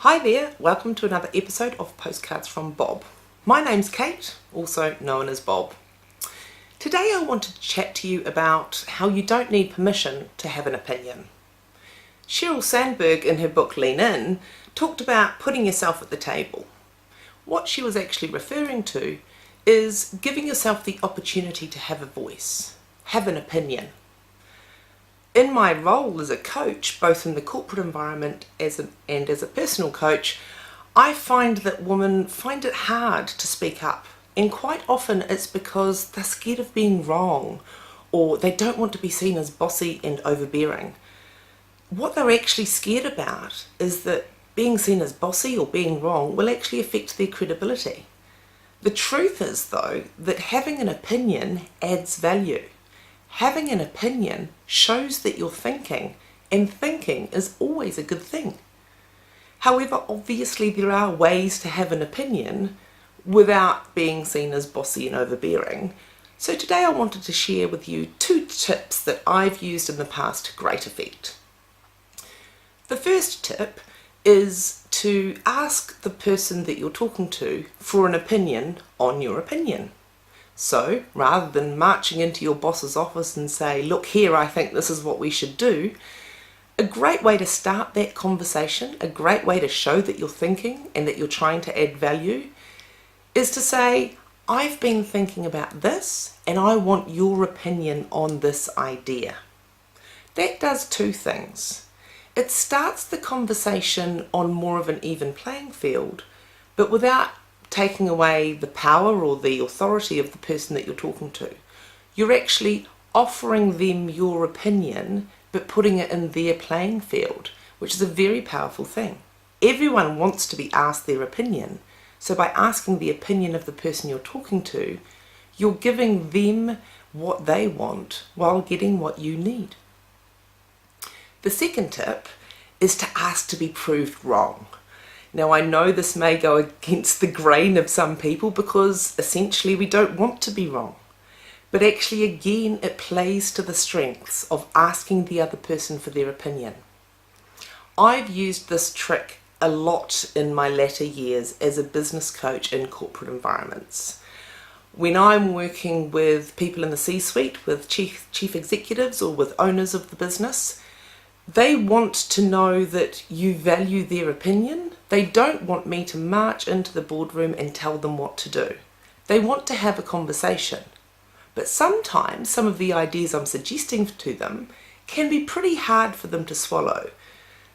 Hi there, welcome to another episode of Postcards from Bob. My name's Kate, also known as Bob. Today I wanted to chat to you about how you don't need permission to have an opinion. Sheryl Sandberg in her book Lean In talked about putting yourself at the table. What she was actually referring to is giving yourself the opportunity to have a voice, have an opinion. In my role as a coach, both in the corporate environment and as a personal coach, I find that women find it hard to speak up. And quite often it's because they're scared of being wrong, or they don't want to be seen as bossy and overbearing. What they're actually scared about is that being seen as bossy or being wrong will actually affect their credibility. The truth is, though, that having an opinion adds value. Having an opinion shows that you're thinking, and thinking is always a good thing. However, obviously there are ways to have an opinion without being seen as bossy and overbearing. So today I wanted to share with you 2 tips that I've used in the past to great effect. The first tip is to ask the person that you're talking to for an opinion on your opinion. So, rather than marching into your boss's office and say, look here, I think this is what we should do, a great way to start that conversation, a great way to show that you're thinking and that you're trying to add value, is to say, I've been thinking about this and I want your opinion on this idea. That does 2 things. It starts the conversation on more of an even playing field, but without taking away the power or the authority of the person that you're talking to. You're actually offering them your opinion, but putting it in their playing field, which is a very powerful thing. Everyone wants to be asked their opinion, so by asking the opinion of the person you're talking to, you're giving them what they want while getting what you need. The second tip is to ask to be proved wrong. Now, I know this may go against the grain of some people because essentially we don't want to be wrong. But actually, again, it plays to the strengths of asking the other person for their opinion. I've used this trick a lot in my latter years as a business coach in corporate environments. When I'm working with people in the C-suite, with chief executives or with owners of the business, they want to know that you value their opinion. They don't want me to march into the boardroom and tell them what to do. They want to have a conversation. But sometimes some of the ideas I'm suggesting to them can be pretty hard for them to swallow.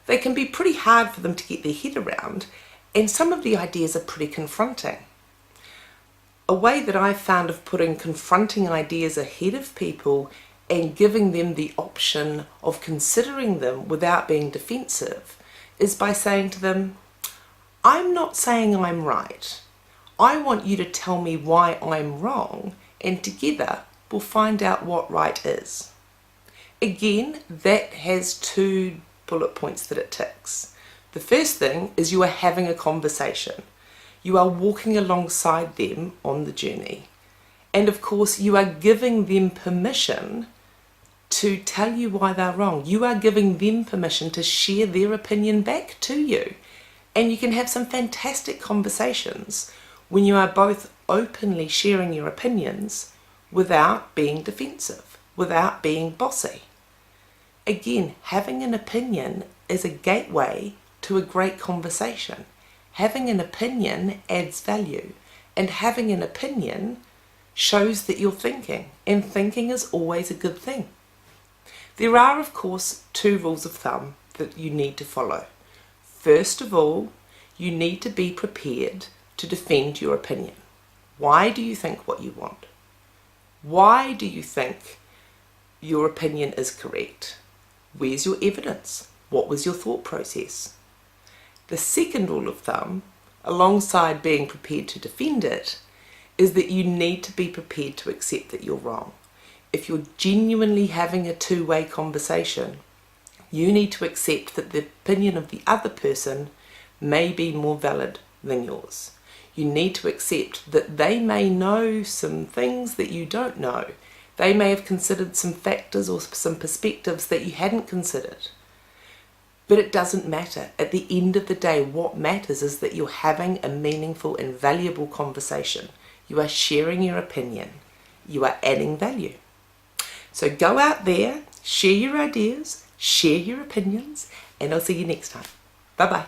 They can be pretty hard for them to get their head around, and some of the ideas are pretty confronting. A way that I've found of putting confronting ideas ahead of people and giving them the option of considering them without being defensive is by saying to them, I'm not saying I'm right. I want you to tell me why I'm wrong, and together we'll find out what right is. Again, that has 2 bullet points that it ticks. The first thing is you are having a conversation. You are walking alongside them on the journey. And of course, you are giving them permission to tell you why they're wrong. You are giving them permission to share their opinion back to you. And you can have some fantastic conversations when you are both openly sharing your opinions without being defensive, without being bossy. Again, having an opinion is a gateway to a great conversation. Having an opinion adds value, and having an opinion shows that you're thinking, and thinking is always a good thing. There are, of course, 2 rules of thumb that you need to follow. First of all, you need to be prepared to defend your opinion. Why do you think what you want? Why do you think your opinion is correct? Where's your evidence? What was your thought process? The second rule of thumb, alongside being prepared to defend it, is that you need to be prepared to accept that you're wrong. If you're genuinely having a 2-way conversation, you need to accept that the opinion of the other person may be more valid than yours. You need to accept that they may know some things that you don't know. They may have considered some factors or some perspectives that you hadn't considered. But it doesn't matter. At the end of the day, what matters is that you're having a meaningful and valuable conversation. You are sharing your opinion. You are adding value. So go out there, share your ideas, share your opinions, and I'll see you next time. Bye-bye.